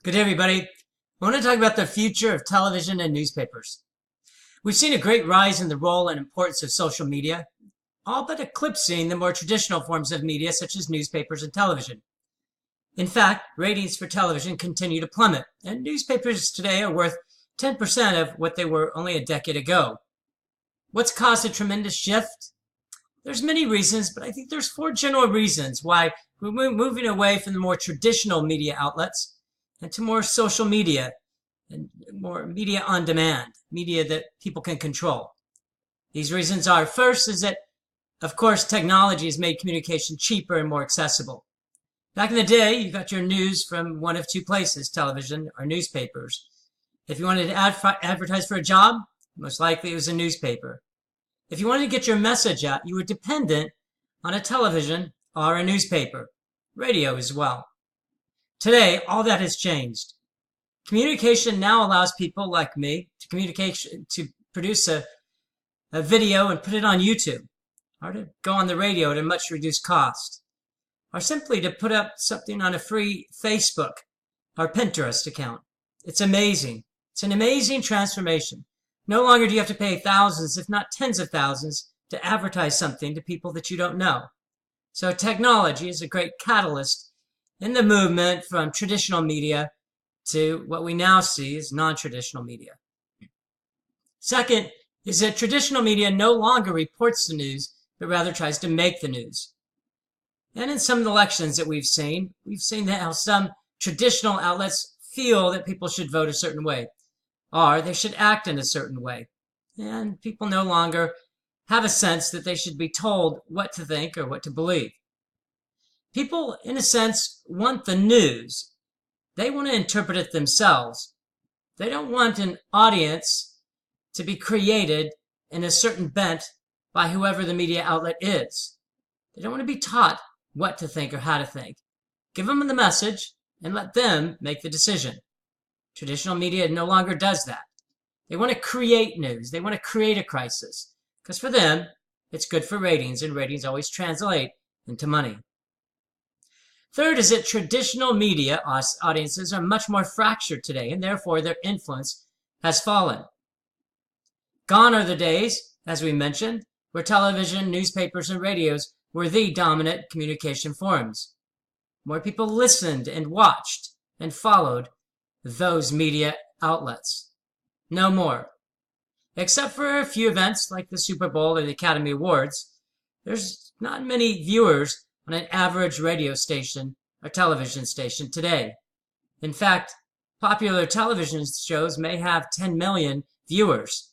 Good day, everybody. I want to talk about the future of television and newspapers. We've seen a great rise in the role and importance of social media, all but eclipsing the more traditional forms of media such as newspapers and television. In fact, ratings for television continue to plummet, and newspapers today are worth 10% of what they were only a decade ago. What's caused a tremendous shift? There's many reasons, but I think there's four general reasons why we're moving away from the more traditional media outlets and to more social media and more media on demand, media that people can control. These reasons are, first is that, of course, technology has made communication cheaper and more accessible. Back in the day, you got your news from one of two places, television or newspapers. If you wanted to advertise for a job, most likely it was a newspaper. If you wanted to get your message out, you were dependent on a television or a newspaper, radio as well. Today, all that has changed. Communication now allows people like me to produce a video and put it on YouTube, or to go on the radio at a much reduced cost, or simply to put up something on a free Facebook or Pinterest account. It's amazing. It's an amazing transformation. No longer do you have to pay thousands, if not tens of thousands, to advertise something to people that you don't know. So technology is a great catalyst in the movement from traditional media to what we now see as non-traditional media. Second is that traditional media no longer reports the news, but rather tries to make the news. And in some of the elections that we've seen that how some traditional outlets feel that people should vote a certain way, or they should act in a certain way. And people no longer have a sense that they should be told what to think or what to believe. People, in a sense, want the news. They want to interpret it themselves. They don't want an audience to be created in a certain bent by whoever the media outlet is. They don't want to be taught what to think or how to think. Give them the message and let them make the decision. Traditional media no longer does that. They want to create news. They want to create a crisis. Because for them, it's good for ratings, and ratings always translate into money. Third is that traditional media audiences are much more fractured today, and therefore their influence has fallen. Gone are the days, as we mentioned, where television, newspapers, and radios were the dominant communication forms. More people listened and watched and followed those media outlets. No more. Except for a few events like the Super Bowl or the Academy Awards, there's not many viewers on an average radio station or television station today. In fact, popular television shows may have 10 million viewers.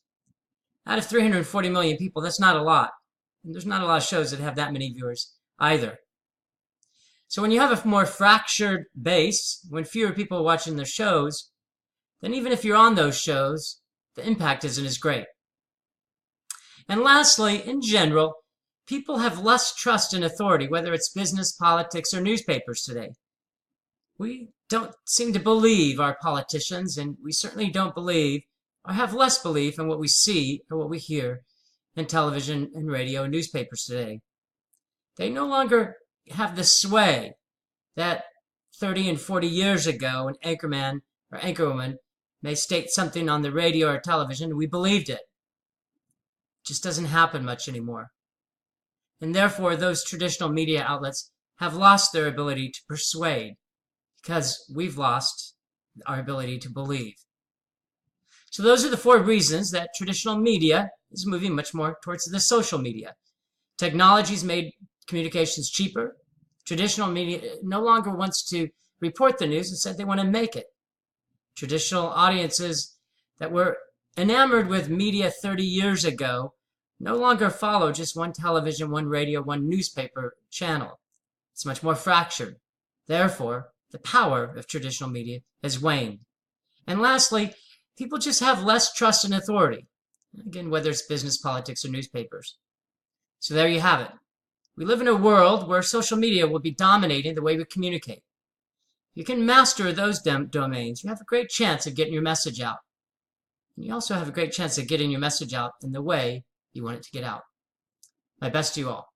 Out of 340 million people, that's not a lot. And there's not a lot of shows that have that many viewers either. So when you have a more fractured base, when fewer people are watching the shows, then even if you're on those shows, the impact isn't as great. And lastly, in general, people have less trust in authority, whether it's business, politics, or newspapers today. We don't seem to believe our politicians, and we certainly don't believe or have less belief in what we see or what we hear in television and radio and newspapers today. They no longer have the sway that 30 and 40 years ago an anchorman or anchorwoman may state something on the radio or television and we believed it. It just doesn't happen much anymore. And therefore, those traditional media outlets have lost their ability to persuade because we've lost our ability to believe. So those are the four reasons that traditional media is moving much more towards the social media. Technology's made communications cheaper. Traditional media no longer wants to report the news. Instead, they want to make it. Traditional audiences that were enamored with media 30 years ago no longer follow just one television, one radio, one newspaper channel. It's much more fractured. Therefore, the power of traditional media has waned. And lastly, people just have less trust in authority. Again, whether it's business, politics, or newspapers. So there you have it. We live in a world where social media will be dominating the way we communicate. If you can master those domains, you have a great chance of getting your message out. And you also have a great chance of getting your message out in the way you want it to get out. My best to you all.